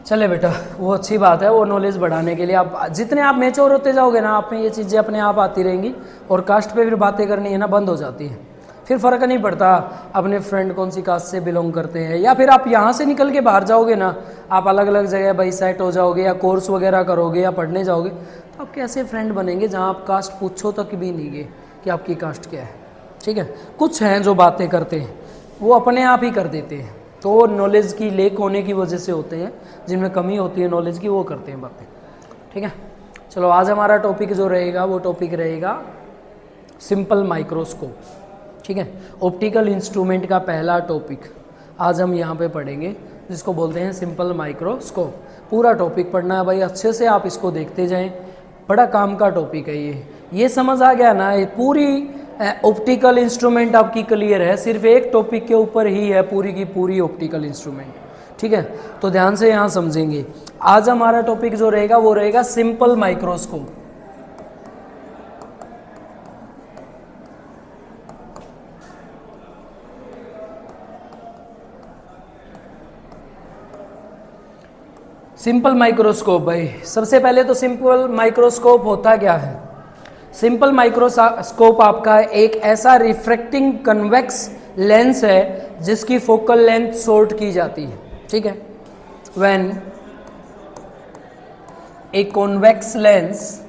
चले बेटा, वो अच्छी बात है, वो नॉलेज बढ़ाने के लिए आप जितने आप मैच्योर होते जाओगे ना, आप में ये चीज़ें अपने आप आती रहेंगी। और कास्ट पे फिर बातें करनी है ना बंद हो जाती है, फिर फ़र्क नहीं पड़ता अपने फ्रेंड कौन सी कास्ट से बिलोंग करते हैं। या फिर आप यहाँ से निकल के बाहर जाओगे ना, आप अलग अलग जगह भाई सेट हो जाओगे या कोर्स वगैरह करोगे या पढ़ने जाओगे, तो आप कैसे फ्रेंड बनेंगे जहाँ आप कास्ट पूछो तक भी नहीं गए कि आपकी कास्ट क्या है। ठीक है, कुछ हैं जो बातें करते हैं वो अपने आप ही कर देते हैं, तो वो नॉलेज की लेक होने की वजह से होते हैं, जिनमें कमी होती है नॉलेज की वो करते हैं बातें। ठीक है, चलो आज हमारा टॉपिक जो रहेगा वो टॉपिक रहेगा सिंपल माइक्रोस्कोप। ठीक है, ऑप्टिकल इंस्ट्रूमेंट का पहला टॉपिक आज हम यहाँ पे पढ़ेंगे, जिसको बोलते हैं सिंपल माइक्रोस्कोप। पूरा टॉपिक पढ़ना है भाई, अच्छे से आप इसको देखते जाएं, बड़ा काम का टॉपिक है ये समझ आ गया ना। ये पूरी ऑप्टिकल इंस्ट्रूमेंट आपकी क्लियर है, सिर्फ एक टॉपिक के ऊपर ही है पूरी की पूरी ऑप्टिकल इंस्ट्रूमेंट। ठीक है, तो ध्यान से यहाँ समझेंगे। आज हमारा टॉपिक जो रहेगा वो रहेगा सिंपल माइक्रोस्कोप। सिंपल माइक्रोस्कोप भाई, सबसे पहले तो सिंपल माइक्रोस्कोप होता क्या है। सिंपल माइक्रोस्कोप आपका एक ऐसा रिफ्रैक्टिंग कन्वेक्स लेंस है जिसकी फोकल लेंथ शॉर्ट की जाती है। ठीक है, when a convex lens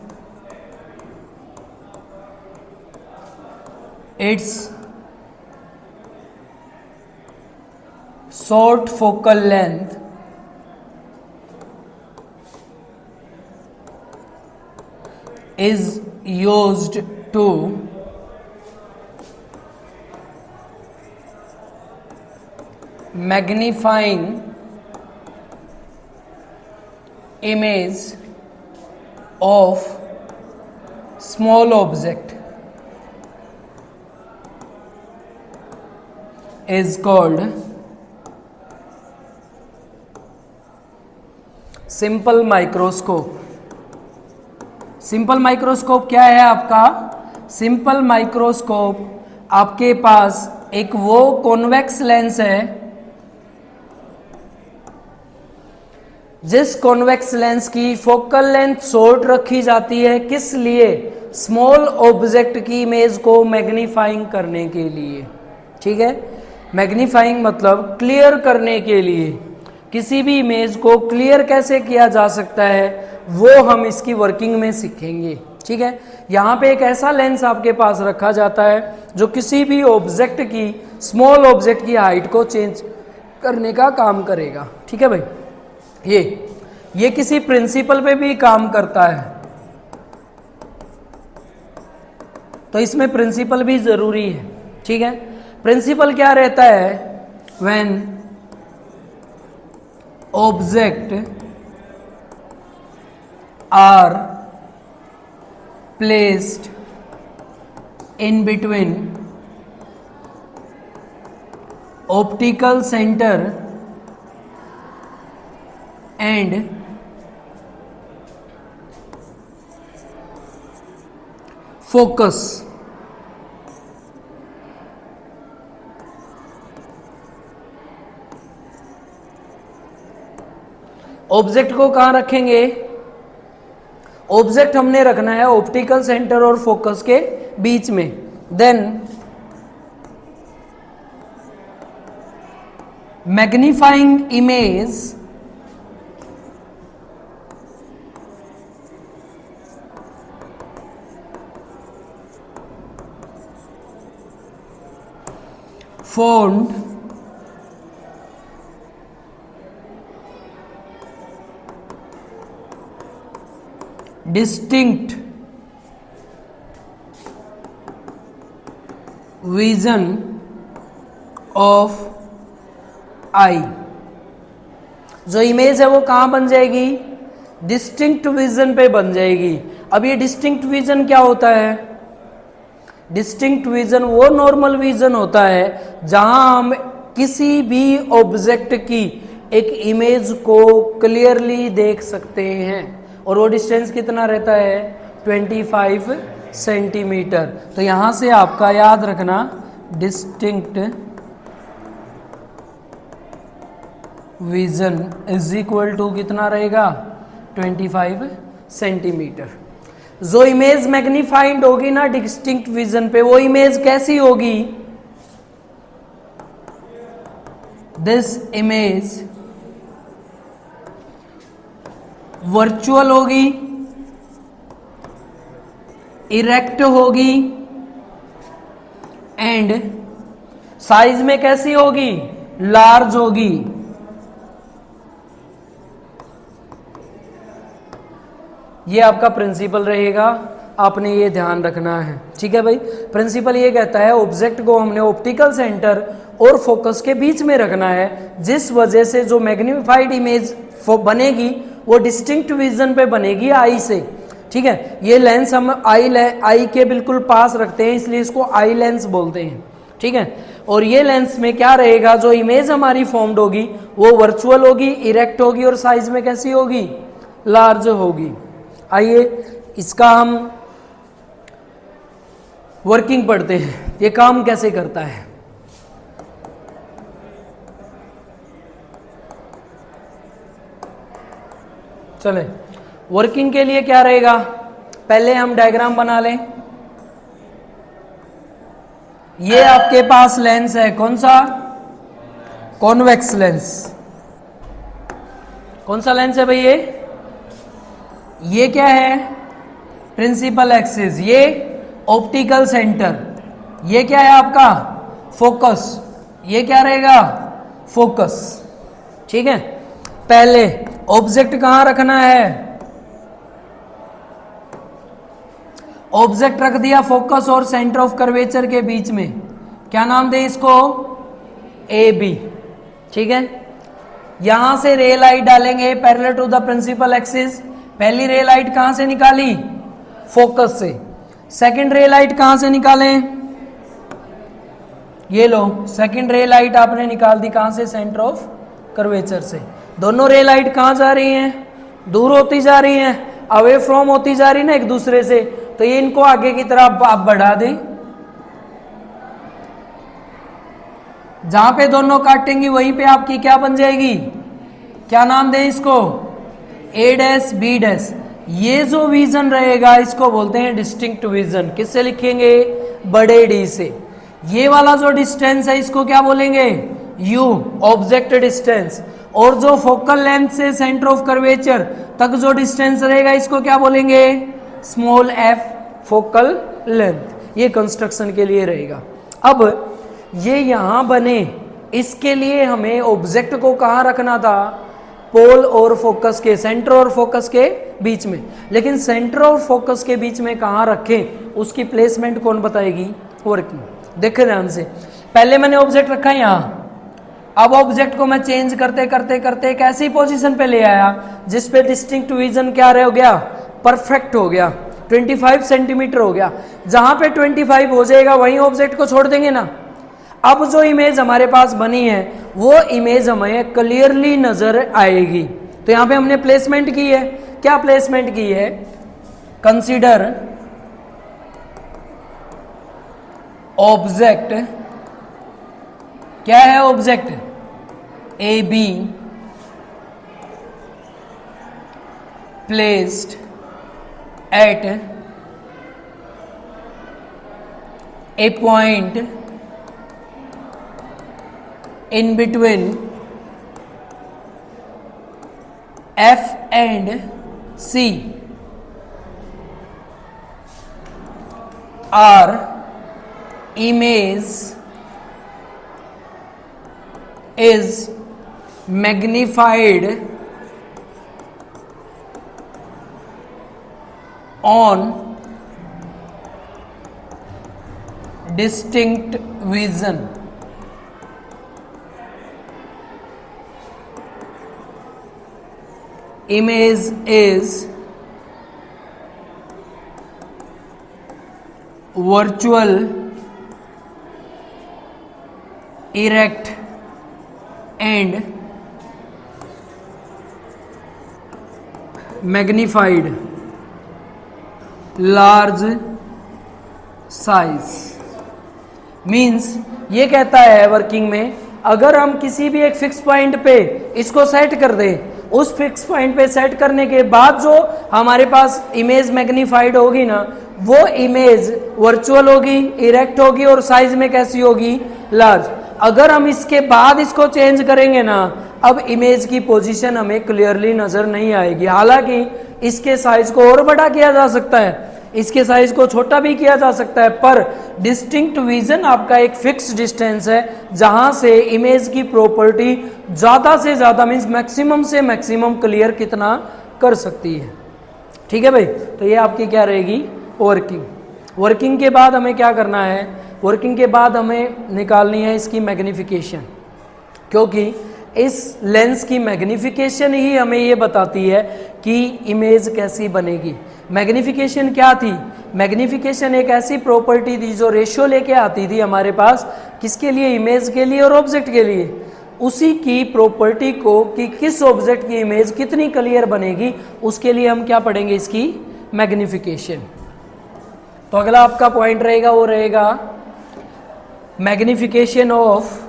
it's short focal length is used to magnifying image of small object is called simple microscope। Simple microscope क्या है आपका। सिंपल माइक्रोस्कोप आपके पास एक वो कॉन्वेक्स लेंस है जिस कॉन्वेक्स लेंस की फोकल लेंथ शॉर्ट रखी जाती है, किस लिए, स्मॉल ऑब्जेक्ट की इमेज को मैग्नीफाइंग करने के लिए। ठीक है, मैग्नीफाइंग मतलब क्लियर करने के लिए। किसी भी इमेज को क्लियर कैसे किया जा सकता है वो हम इसकी वर्किंग में सीखेंगे। ठीक है, यहाँ पे एक ऐसा लेंस आपके पास रखा जाता है जो किसी भी ऑब्जेक्ट की, स्मॉल ऑब्जेक्ट की हाइट को चेंज करने का काम करेगा। ठीक है भाई, ये किसी प्रिंसिपल पे भी काम करता है, तो इसमें प्रिंसिपल भी जरूरी है। ठीक है, प्रिंसिपल क्या रहता है, when object are placed in between optical center and focus। Object को कहाँ रखेंगे, ऑब्जेक्ट हमने रखना है ऑप्टिकल सेंटर और फोकस के बीच में। Then magnifying image formed distinct vision of eye। जो इमेज है वो कहाँ बन जाएगी, डिस्टिंक्ट विजन पे बन जाएगी। अब ये डिस्टिंक्ट विजन क्या होता है, डिस्टिंक्ट विजन वो नॉर्मल विजन होता है जहां हम किसी भी ऑब्जेक्ट की एक इमेज को क्लियरली देख सकते हैं, और वो डिस्टेंस कितना रहता है, 25 सेंटीमीटर। तो यहां से आपका याद रखना distinct vision is equal to कितना रहेगा 25 सेंटीमीटर। जो इमेज मैग्नीफाइड होगी ना डिस्टिंक्ट विजन पे, वो इमेज कैसी होगी, दिस इमेज वर्चुअल होगी, इरेक्ट होगी एंड साइज में कैसी होगी, लार्ज होगी। ये आपका प्रिंसिपल रहेगा, आपने ये ध्यान रखना है, ठीक है भाई। प्रिंसिपल ये कहता है ऑब्जेक्ट को हमने ऑप्टिकल सेंटर और फोकस के बीच में रखना है, जिस वजह से जो मैग्नीफाइड इमेज बनेगी वो डिस्टिंक्ट विजन पे बनेगी आई से, ठीक है। ये लेंस हम आई के बिल्कुल पास रखते हैं, इसलिए इसको आई लेंस बोलते हैं, ठीक है। और ये लेंस में क्या रहेगा, जो इमेज हमारी फॉर्म्ड होगी वो वर्चुअल होगी, इरेक्ट होगी और साइज में कैसी होगी, लार्ज होगी। आइए इसका हम वर्किंग पढ़ते हैं, ये काम कैसे करता है। चले वर्किंग के लिए क्या रहेगा, पहले हम डायग्राम बना लें। ये आपके पास लेंस है, कौन सा, कॉन्वेक्स लेंस। कौन सा लेंस है भाई ये क्या है, प्रिंसिपल एक्सिस, ये ऑप्टिकल सेंटर, ये क्या है आपका फोकस, ये क्या रहेगा फोकस, ठीक है। पहले ऑब्जेक्ट कहां रखना है, ऑब्जेक्ट रख दिया फोकस और सेंटर ऑफ कर्वेचर के बीच में, क्या नाम दे इसको, ए बी, ठीक है। यहां से रे लाइट डालेंगे parallel to the principal axis. पहली रे लाइट कहां से निकाली, फोकस से। सेकंड रे लाइट कहां से निकालें, ये लो सेकंड रे लाइट आपने निकाल दी कहां से, सेंटर ऑफ कर्वेचर से। दोनों रे लाइट कहां जा रही हैं, दूर होती जा रही हैं, अवे फ्रॉम होती जा रही ना एक दूसरे से, तो ये इनको आगे की तरफ आप बढ़ा दें। जहां पे दोनों काटेंगी वहीं पे आपकी क्या बन जाएगी, क्या नाम दें इसको, ए डैश बी डैश। ये जो विजन रहेगा इसको बोलते हैं डिस्टिंक्ट विजन। किससे लिखेंगे, बड़े डी से। ये वाला जो डिस्टेंस है इसको क्या बोलेंगे, यू, ऑब्जेक्ट डिस्टेंस। और जो फोकल लेंथ से सेंटर ऑफ कर्वेचर तक जो डिस्टेंस रहेगा इसको क्या बोलेंगे, स्मॉल एफ, फोकल लेंथ। ये कंस्ट्रक्शन के लिए रहेगा। अब ये यहां बने, इसके लिए हमें ऑब्जेक्ट को कहां रखना था, पोल और फोकस के, सेंटर और फोकस के बीच में। लेकिन सेंटर और फोकस के बीच में कहां रखें, उसकी प्लेसमेंट कौन बताएगी, वर्किंग। देखे ध्यान से, पहले मैंने ऑब्जेक्ट रखा यहां, अब ऑब्जेक्ट को मैं चेंज करते करते करते एक ऐसी पोजीशन पे ले आया जिसपे डिस्टिंक्ट विजन क्या हो गया, परफेक्ट हो गया, 25 सेंटीमीटर हो गया। जहां पे 25 हो जाएगा वहीं ऑब्जेक्ट को छोड़ देंगे ना। अब जो इमेज हमारे पास बनी है वो इमेज हमें क्लियरली नजर आएगी। तो यहां पे हमने प्लेसमेंट की है, क्या प्लेसमेंट की है, कंसीडर ऑब्जेक्ट, क्या है object, A be placed at A point in between F and C are image is magnified on distinct vision. Image is virtual, erect and magnified, large size। Means ये कहता है working में, अगर हम किसी भी एक फिक्स पॉइंट पे इसको सेट कर दें, उस फिक्स पॉइंट पे सेट करने के बाद जो हमारे पास इमेज मैग्नीफाइड होगी ना, वो इमेज वर्चुअल होगी, इरेक्ट होगी और साइज में कैसी होगी, लार्ज। अगर हम इसके बाद इसको चेंज करेंगे ना, अब इमेज की पोजीशन हमें क्लियरली नजर नहीं आएगी। हालांकि इसके साइज को और बड़ा किया जा सकता है, इसके साइज को छोटा भी किया जा सकता है, पर डिस्टिंक्ट विजन आपका एक फिक्स डिस्टेंस है जहां से इमेज की प्रॉपर्टी ज्यादा से ज्यादा मींस मैक्सिमम से मैक्सिमम क्लियर कितना कर सकती है। ठीक है भाई, तो ये आपकी क्या रहेगी, वर्किंग। वर्किंग के बाद हमें क्या करना है, वर्किंग के बाद हमें निकालनी है इसकी मैग्निफिकेशन, क्योंकि इस लेंस की मैग्निफिकेशन ही हमें ये बताती है कि इमेज कैसी बनेगी। मैग्निफिकेशन क्या थी, मैग्निफिकेशन एक ऐसी प्रॉपर्टी थी जो रेशियो लेके आती थी हमारे पास, किसके लिए, इमेज के लिए और ऑब्जेक्ट के लिए। उसी की प्रॉपर्टी को कि किस ऑब्जेक्ट की इमेज कितनी क्लियर बनेगी, उसके लिए हम क्या पढ़ेंगे, इसकी मैग्निफिकेशन। तो अगला आपका पॉइंट रहेगा, वो रहेगा मैग्निफिकेशन ऑफ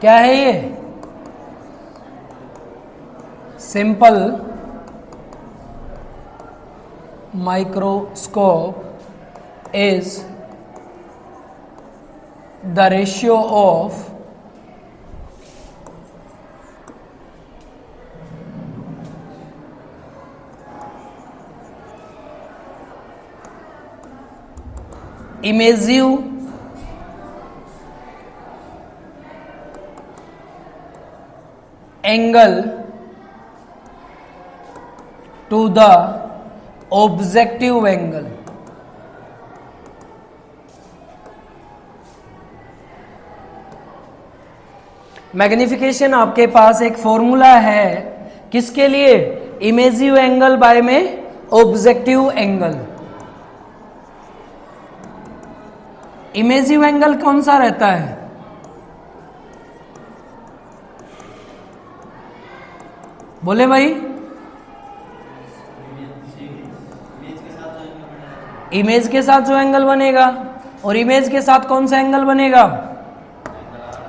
क्या है ये, simple microscope is the ratio of image angle to the objective angle. Magnification आपके पास एक फॉर्मूला है, किसके लिए, इमेजिव एंगल बाय में ऑब्जेक्टिव एंगल। इमेजिव एंगल कौन सा रहता है, बोले भाई, इमेज के साथ जो एंगल बनेगा, और इमेज के साथ कौन सा एंगल बनेगा,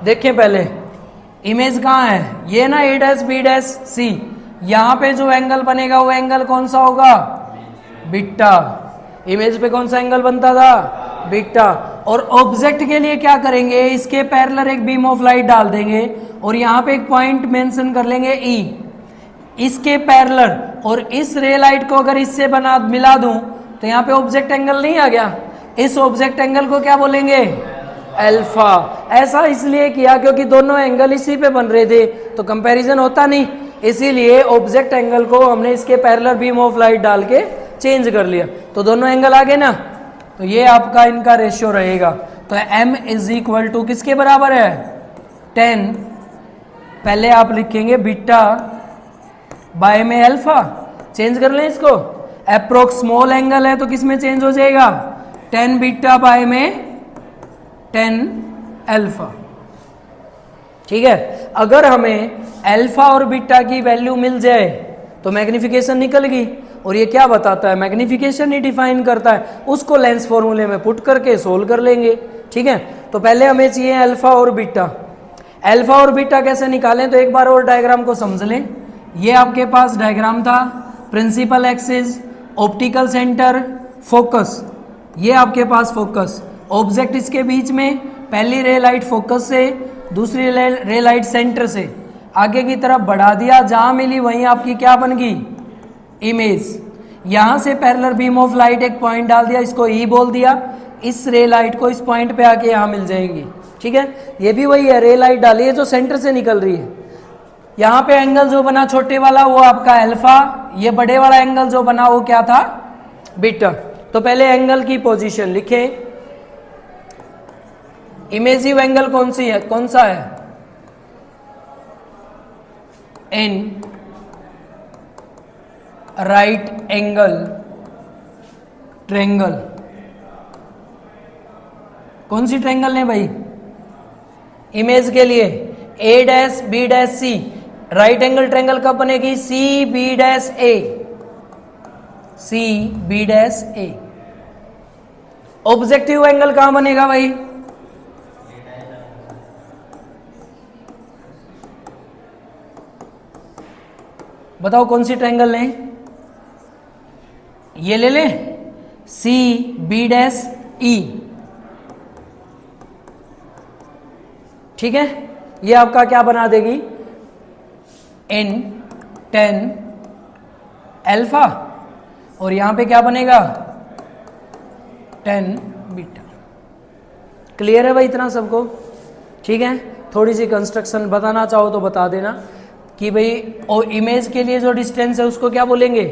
देखिए पहले इमेज कहाँ है, ये ना ए डैश बी डैश सी, यहां पे जो एंगल बनेगा वो एंगल कौन सा होगा, बीटा। इमेज पे कौन सा एंगल बनता था, बीटा। और ऑब्जेक्ट के लिए क्या करेंगे, इसके पैरेलल एक बीम ऑफ लाइट डाल देंगे और यहाँ पे एक पॉइंट मेंशन कर लेंगे ई, इसके पैरेलल, और इस रे लाइट को अगर इससे बना मिला दूं तो यहाँ पे ऑब्जेक्ट एंगल नहीं आ गया, इस ऑब्जेक्ट एंगल को क्या बोलेंगे, अल्फा। ऐसा इसलिए किया क्योंकि दोनों एंगल इसी पे बन रहे थे, तो कंपैरिजन होता नहीं, इसीलिए ऑब्जेक्ट एंगल को हमने इसके पैरेलल बीम ऑफ लाइट डाल के चेंज कर लिया, तो दोनों एंगल आ गए ना। तो ये आपका इनका रेशियो रहेगा। तो m इज इक्वल टू किसके बराबर है, 10, पहले आप लिखेंगे बीटा बाय में अल्फा, चेंज कर लें इसको, अप्रोक्स स्मॉल एंगल है तो किस में चेंज हो जाएगा, 10 बीटा बाय में 10 अल्फा। ठीक है, अगर हमें अल्फा और बीटा की वैल्यू मिल जाए तो मैग्निफिकेशन निकल गई। और ये क्या बताता है, मैग्निफिकेशन ही डिफाइन करता है, उसको लेंस फॉर्मूले में पुट करके सोल्व कर लेंगे। ठीक है, तो पहले हमें चाहिए अल्फा और बीटा। अल्फा और बीटा कैसे निकालें, तो एक बार और डायग्राम को समझ लें। ये आपके पास डायग्राम था, principal axis, optical centre, focus, ये आपके पास फोकस, ऑब्जेक्ट इसके बीच में, पहली रे लाइट फोकस से, दूसरी रे लाइट सेंटर से आगे की तरफ बढ़ा दिया, जहां मिली वहीं आपकी क्या बन गई, इमेज। यहां से पैरेलल बीम ऑफ लाइट एक पॉइंट डाल दिया, इसको ई बोल दिया, इस रे लाइट को इस पॉइंट पे आके यहां मिल जाएंगी। ठीक है, ये भी वही है, रे लाइट डाली है जो सेंटर से निकल रही है। यहाँ पे एंगल जो बना छोटे वाला वो आपका अल्फा, ये बड़े वाला एंगल जो बना वो क्या था, बीटा। तो पहले एंगल की पोजीशन लिखें, इमेजिव एंगल कौन सी है, कौन सा है, इन राइट एंगल ट्रायंगल। कौन सी ट्रायंगल ने भाई, इमेज के लिए ए डैश बी डैश सी, राइट एंगल ट्रायंगल कब बनेगी, सी बी डैश ए। सी बी डैश ए। ऑब्जेक्टिव एंगल कहां बनेगा भाई? बताओ कौन सी ट्रायंगल लें? ये ले लें, सी बी डैश ई। ठीक है, ये आपका क्या बना देगी? इन टेन अल्फा, और यहां पे क्या बनेगा? 10 बीटा। क्लियर है भाई इतना सबको? ठीक है, थोड़ी सी कंस्ट्रक्शन बताना चाहो तो बता देना कि भाई और इमेज के लिए जो डिस्टेंस है उसको क्या बोलेंगे?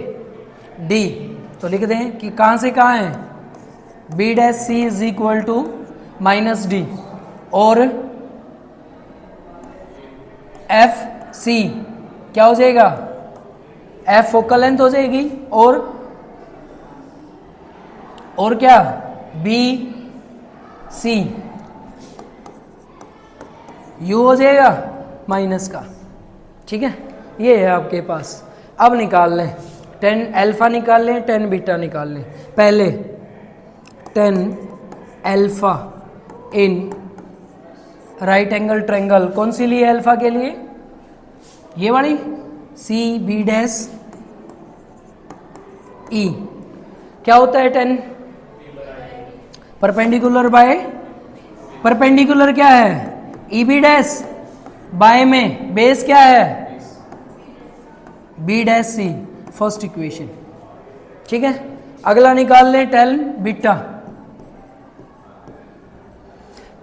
डी। तो लिख दें कि कहां से कहां है? B dash C is equal to minus D, और एफ सी क्या हो जाएगा? एफ फोकल लेंथ हो जाएगी, और क्या? बी सी यू हो जाएगा माइनस का। ठीक है, ये है आपके पास। अब निकाल लें, 10 अल्फा निकाल लें, 10 बीटा निकाल लें। पहले 10 alpha in right angle triangle, कौन सी ली है अल्फा के लिए? ये वाली, सी बी डैश ई। क्या होता है 10? परपेंडिकुलर बाय परपेंडिकुलर क्या है? ई बी डैश, बाय में बेस क्या है? बी डैश सी, फर्स्ट इक्वेशन। ठीक है, अगला निकाल लें 10 बीटा।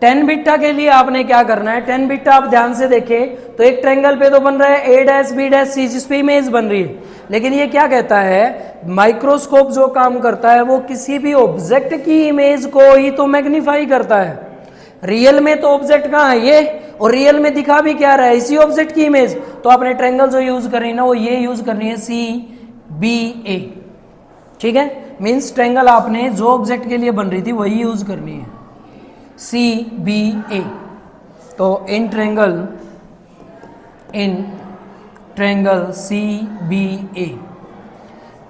10 बीटा के लिए आपने क्या करना है? 10 बीटा आप ध्यान से देखें तो एक ट्रायंगल पे तो बन रहा है ए डैश बी डैश सी, जिस पे इमेज बन रही है, लेकिन ये क्या कहता है? माइक्रोस्कोप जो काम करता है वो किसी भी ऑब्जेक्ट की इमेज को ही तो मैग्नीफाई करता है। रियल में तो ऑब्जेक्ट कहाँ है? ये, और रियल में दिखा भी क्या रहा है? इसी ऑब्जेक्ट की इमेज। तो आपने ट्रायंगल जो यूज करनी है ना, वो ये यूज करनी है, सी बी ए। ठीक है, मीन्स ट्रायंगल आपने जो ऑब्जेक्ट के लिए बन रही थी वही यूज करनी है, सी बी ए। तो इन ट्रायंगल सी बी ए,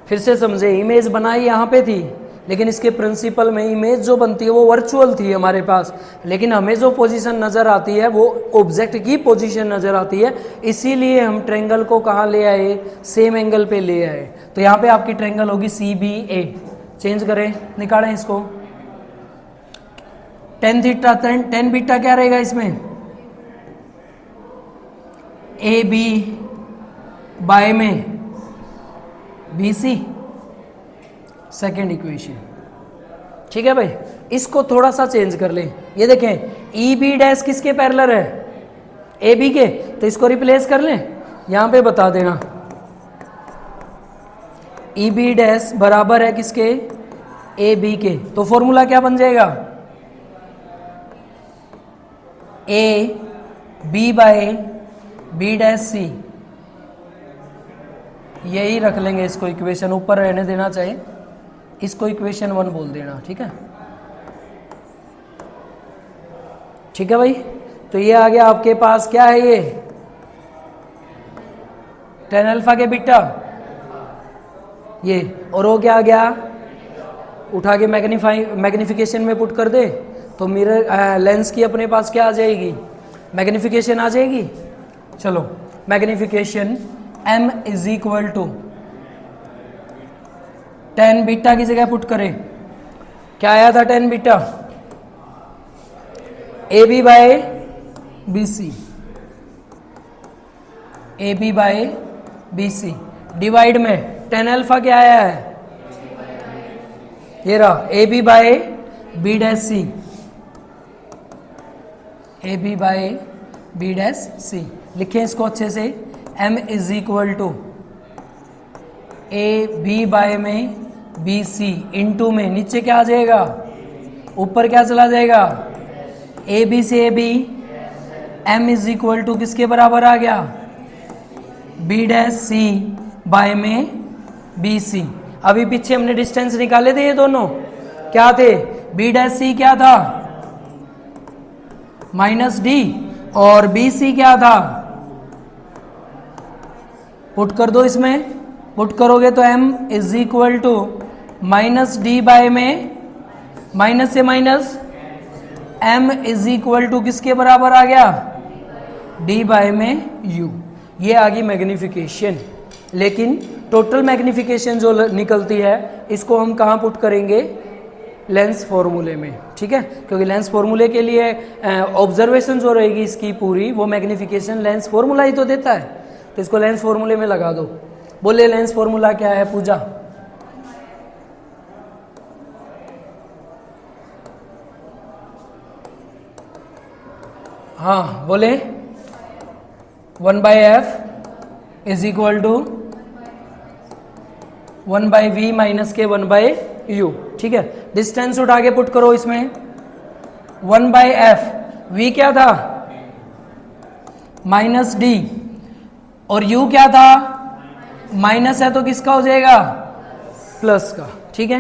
फिर से समझे, इमेज बनाई यहाँ पे थी, लेकिन इसके प्रिंसिपल में इमेज जो बनती है वो वर्चुअल थी हमारे पास, लेकिन हमें जो पोजीशन नजर आती है वो ऑब्जेक्ट की पोजीशन नजर आती है। इसीलिए हम ट्रायंगल को कहाँ ले आए? सेम एंगल पे ले आए। तो यहाँ पे आपकी ट्रायंगल होगी सी बी ए। चेंज करें, निकालें इसको। 10 थीटा 10 बीटा क्या रहेगा इसमें? ए बी बाय में बी सी, सेकेंड इक्वेशन। ठीक है भाई, इसको थोड़ा सा चेंज कर लें। ये देखें, ई बी डैश किसके पैरेलल है? ए बी के। तो इसको रिप्लेस कर लें, यहां पे बता देना। ई बी डैश बराबर है किसके? ए बी के। तो फॉर्मूला क्या बन जाएगा? A B by B dash C. यही रख लेंगे इसको, इक्वेशन ऊपर रहने देना चाहिए, इसको इक्वेशन 1 बोल देना। ठीक है, ठीक है भाई। तो ये आ गया आपके पास, क्या है ये? 10 अल्फा के बीटा, ये, और वो क्या आ गया? उठा के मैग्निफिकेशन में पुट कर दे तो मिरर लेंस की अपने पास क्या आ जाएगी? मैग्निफिकेशन आ जाएगी। चलो, magnification m is equal to 10 beta की जगह पुट करें, क्या आया था? 10 beta A B by B C, A B by B C divide में 10 अल्फा क्या आया है? ये रहा, A B by B dash C, A B by B dash C. लिखें इसको अच्छे से, m is equal to A B by में बी सी इंटू में नीचे क्या आ जाएगा? ऊपर क्या चला जाएगा? ए बी से A B, m is equal to किसके बराबर आ गया? बी डैश सी बाय में बी सी। अभी पीछे हमने डिस्टेंस निकाले थे, ये दोनों क्या थे? बी डैश सी क्या था? माइनस डी, और बी सी क्या था? पुट कर दो इसमें, पुट करोगे तो m is equal to minus D by में माइनस से minus m is equal to किसके बराबर आ गया, d बाय में u। ये आ गई मैग्निफिकेशन। लेकिन टोटल मैग्निफिकेशन जो निकलती है इसको हम कहाँ पुट करेंगे, लेंस फॉर्मूले में, ठीक है। क्योंकि लेंस फॉर्मूले के लिए ऑब्जर्वेशन जो रहेगी इसकी पूरी, वो मैग्निफिकेशन लेंस फॉर्मूला ही तो देता है। तो इसको लेंस फॉर्मूले में लगा दो। बोले लेंस फॉर्मूला क्या है पूजा? हाँ बोले 1/f is equal to 1/v minus के 1/u, ठीक है। डिस्टेंस उठा के पुट करो इसमें, 1/f, v क्या था माइनस d और u क्या था माइनस है, तो किसका हो जाएगा प्लस का, ठीक है।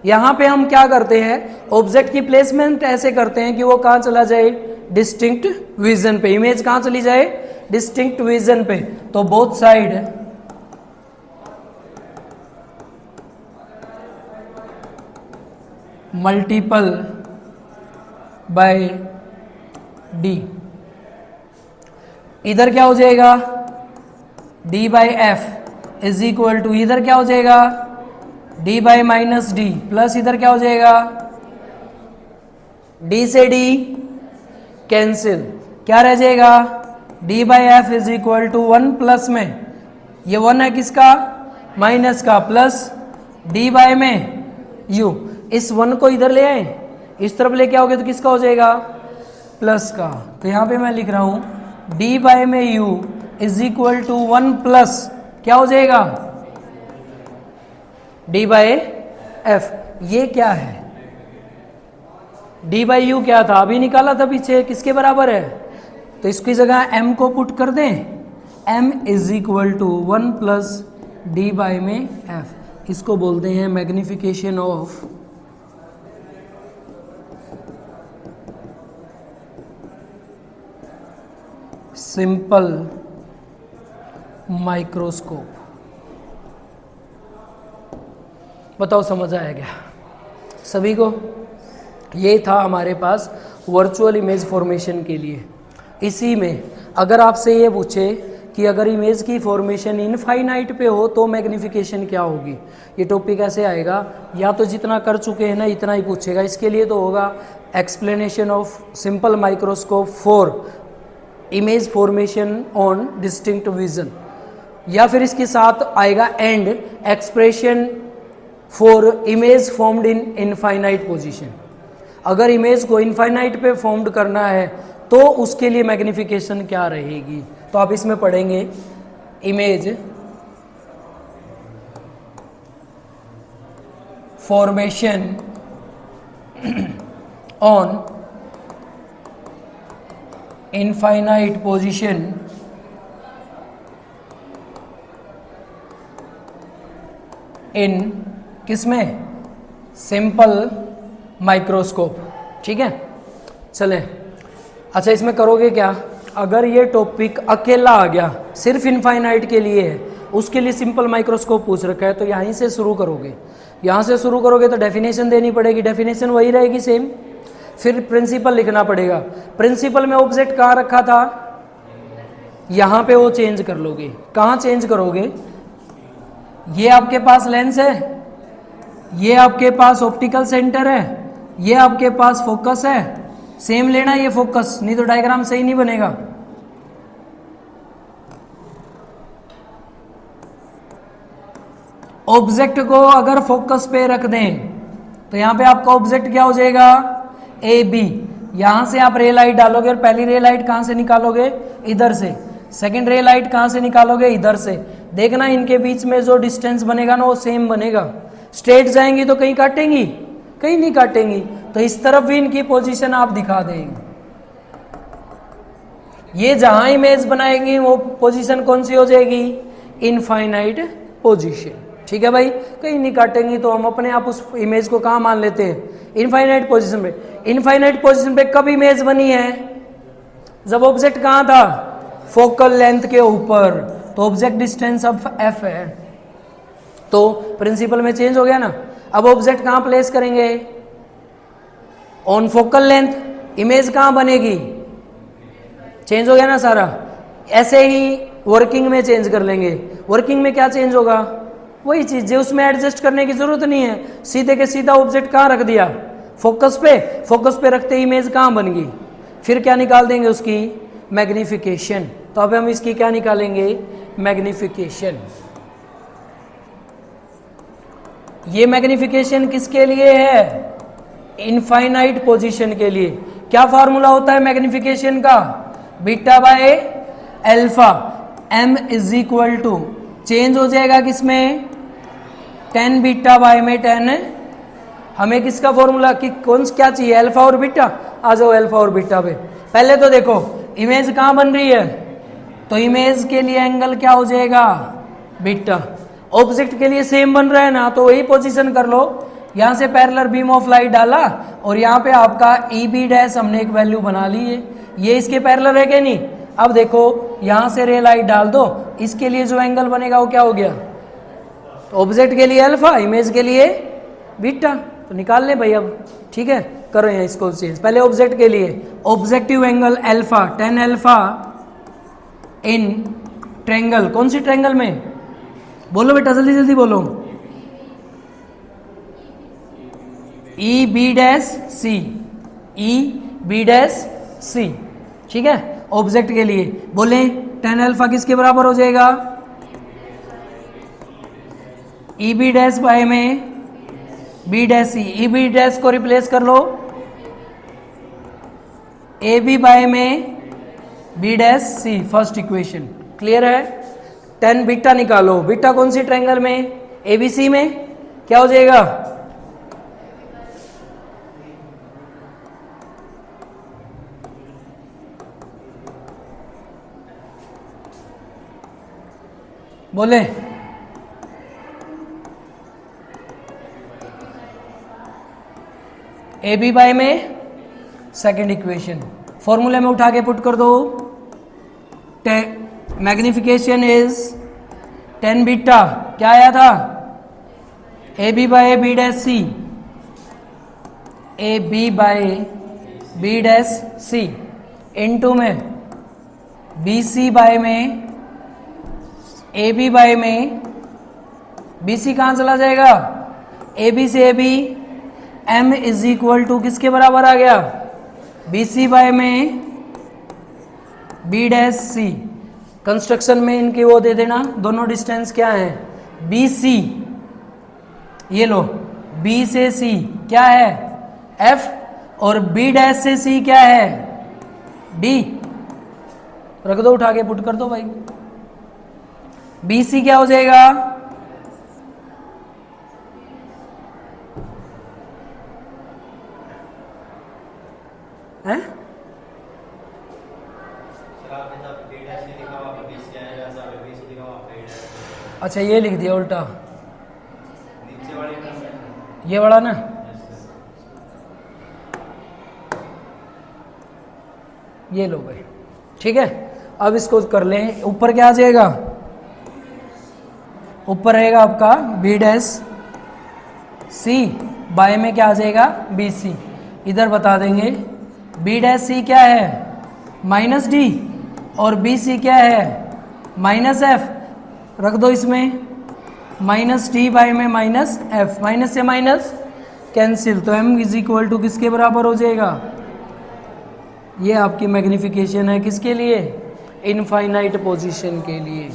यहां पे हम क्या करते हैं, ऑब्जेक्ट की प्लेसमेंट ऐसे करते हैं कि वो कहां चला जाए, डिस्टिंक्ट विजन पे। इमेज कहां चली जाए, डिस्टिंक्ट विजन पे। तो both side multiple by D, इधर क्या हो जाएगा d by F is equal to, इधर क्या हो जाएगा d by minus D, plus इधर क्या हो जाएगा d से d कैंसिल, क्या रह जाएगा d by F is equal to 1 plus में, ये 1 है किसका माइनस का, प्लस d बाय में u। इस 1 को इधर ले आए, इस तरफ लेके आओगे तो किसका हो जाएगा प्लस का। तो यहां पे मैं लिख रहा हूं d बाय में u is equal to 1 plus क्या हो जाएगा d बाय एफ। ये क्या है, d बाई यू क्या था अभी निकाला था पीछे, किसके बराबर है, तो इसकी जगह m को पुट कर दें, m is equal to 1 plus d by में f। इसको बोलते हैं मैग्निफिकेशन ऑफ सिंपल माइक्रोस्कोप। बताओ समझ आया क्या सभी को? ये था हमारे पास वर्चुअल इमेज फॉर्मेशन के लिए। इसी में अगर आपसे ये पूछे कि अगर इमेज की फॉर्मेशन इनफाइनाइट पे हो तो मैग्निफिकेशन क्या होगी, ये टॉपिक ऐसे आएगा, या तो जितना कर चुके हैं ना इतना ही पूछेगा। इसके लिए तो होगा explanation of simple microscope for image formation on distinct vision, या फिर इसके साथ आएगा and expression for image formed in infinite position. अगर इमेज को इनफाइनाइट पे फॉर्म्ड करना है तो उसके लिए मैग्निफिकेशन क्या रहेगी, तो आप इसमें पढ़ेंगे image formation on infinite position in किसमें सिंपल माइक्रोस्कोप, ठीक है। चले अच्छा इसमें करोगे क्या, अगर ये टॉपिक अकेला आ गया सिर्फ इनफाइनाइट के लिए है, उसके लिए सिंपल माइक्रोस्कोप पूछ रखा है, तो यहीं से शुरू करोगे। यहाँ से शुरू करोगे तो डेफिनेशन देनी पड़ेगी, डेफिनेशन वही रहेगी सेम। फिर प्रिंसिपल लिखना पड़ेगा, प्रिंसिपल में ऑब्जेक्ट कहाँ रखा था, यहाँ पे वो चेंज कर लोगे। कहाँ चेंज करोगे, ये आपके पास लेंस है, ये आपके पास ऑप्टिकल सेंटर है, ये आपके पास फोकस है, सेम लेना ये फोकस, नहीं तो डायग्राम सही नहीं बनेगा। ऑब्जेक्ट को अगर फोकस पे रख दें तो यहां पे आपका ऑब्जेक्ट क्या हो जाएगा ए बी। यहां से आप रे लाइट डालोगे और पहली रे लाइट कहां से निकालोगे, इधर से। सेकंड रे लाइट कहां से निकालोगे, इधर से। देखना इनके बीच में जो डिस्टेंस बनेगा ना वो सेम बनेगा। स्ट्रेट जाएंगी तो कहीं काटेंगी, कहीं नहीं काटेंगी, तो इस तरफ भी इनकी पोजीशन आप दिखा देंगे। ये जहां इमेज बनाएंगी वो पोजीशन कौन सी हो जाएगी, इनफाइनाइट पोजीशन, ठीक है भाई। कहीं नहीं काटेंगी तो हम अपने आप उस इमेज को कहां मान लेते हैं, इनफाइनाइट पोजीशन पे। इनफाइनाइट पोजीशन पे कब इमेज बनी है, जब ऑब्जेक्ट कहां था, फोकल लेंथ के ऊपर, तो ऑब्जेक्ट डिस्टेंस अब एफ है। तो प्रिंसिपल में चेंज हो गया ना। अब ऑब्जेक्ट कहाँ प्लेस करेंगे? On focal length. इमेज कहाँ बनेगी? चेंज हो गया ना सारा। ऐसे ही वर्किंग में चेंज कर लेंगे। वर्किंग में क्या चेंज होगा? वही चीज है, उसमें एडजस्ट करने की जरूरत नहीं है। सीधे के सीधा ऑब्जेक्ट कहाँ रख दिया? फोकस पे। फोकस पे रखते ही इमेज कहाँ बन गई? फिर क्या निकाल देंगे? उसकी मैग्निफिकेशन। तो अब हम इसकी क्या निकालेंगे? मैग्निफिकेशन। ये मैग्निफिकेशन किसके लिए है? इनफाइनाइट पोजीशन के लिए। क्या फार्मूला होता है मैग्निफिकेशन का? Beta by alpha. m is equal to change हो जाएगा किसमें? 10 बीटा बाय में 10। हमें किसका फॉर्मूला कि कौन क्या चाहिए? अल्फा और बीटा। आ जाओ अल्फा और बीटा पे। पहले तो देखो इमेज कहाँ बन रही है, तो इमेज के लिए एंगल क्या हो जाएगा? बीटा। ऑब्जेक्ट के लिए सेम बन रहा है ना, तो वही पोजीशन कर लो। यहां से पैरेलल बीम ऑफ लाइट डाला और यहाँ पे आपका ई बी डैश हमने एक वैल्यू बना ली है। ये इसके पैरेलल है कि नहीं? अब देखो यहां से रे लाइट डाल दो, इसके लिए जो एंगल बनेगा वो क्या हो गया? तो ऑब्जेक्ट के लिए अल्फा, इमेज के लिए बीटा। तो निकाल ले भाई अब। ठीक है, करो यहाँ इसको चेंज। पहले ऑब्जेक्ट के लिए objective angle alpha, 10 alpha in triangle. कौन सी ट्रायंगल में? बोलो बेटा, जल्दी जल्दी बोलो। ई बी डैश सी। ई बी डैश सी। ठीक है, ऑब्जेक्ट के लिए बोले 10 अल्फा किसके बराबर हो जाएगा? ई बी डैश बाय में बी डैश सी। ई बी डैश को रिप्लेस कर लो ए बी बाय में बी डैश सी। फर्स्ट इक्वेशन क्लियर है। 10 बीटा निकालो। बीटा कौन सी ट्रायंगल में? एबीसी में। क्या हो जाएगा? बोले ए बी बाय में सेकेंड इक्वेशन फॉर्मूले में उठा के पुट कर दो। Magnification is 10 beta. क्या आया था? A B by B dash C. A B by B dash C into में बी सी बाय में ए बी बाय में बी सी कहाँ चला जाएगा? ए बी से A B. M is equal to किसके बराबर आ गया? बी सी बाय में बी डैश सी। कंस्ट्रक्शन में इनकी वो दे देना, दोनों डिस्टेंस क्या है? B C. ये लो, बी से सी क्या है? एफ। और बी डैश से सी क्या है? डी। रख दो, उठा के पुट कर दो भाई। बी सी क्या हो जाएगा? है? अच्छा, ये लिख दिया उल्टा, ये वाला ना। ये लो भाई, ठीक है। अब इसको कर लें। ऊपर क्या आ जाएगा? ऊपर रहेगा आपका बी डैश सी बाय में क्या आ जाएगा? B C. इधर बता देंगे बी डैश सी क्या है? Minus D. और बी सी क्या है? Minus F. रख दो इसमें माइनस डी बाय में माइनस एफ। माइनस से माइनस कैंसिल, तो एम इज इक्वल टू किसके बराबर हो जाएगा? ये आपकी मैग्निफिकेशन है किसके लिए? इनफाइनाइट पोजीशन के लिए।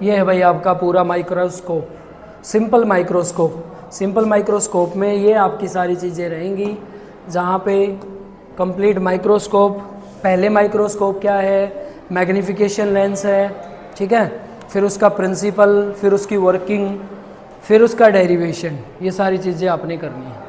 ये है भाई आपका पूरा microscope, simple microscope. Simple microscope में ये आपकी सारी चीज़ें रहेंगी, जहाँ पे कंप्लीट माइक्रोस्कोप, पहले माइक्रोस्कोप क्या है, मैग्निफिकेशन लेंस है, ठीक है, फिर उसका प्रिंसिपल, फिर उसकी वर्किंग, फिर उसका डेरिवेशन, ये सारी चीज़ें आपने करनी है।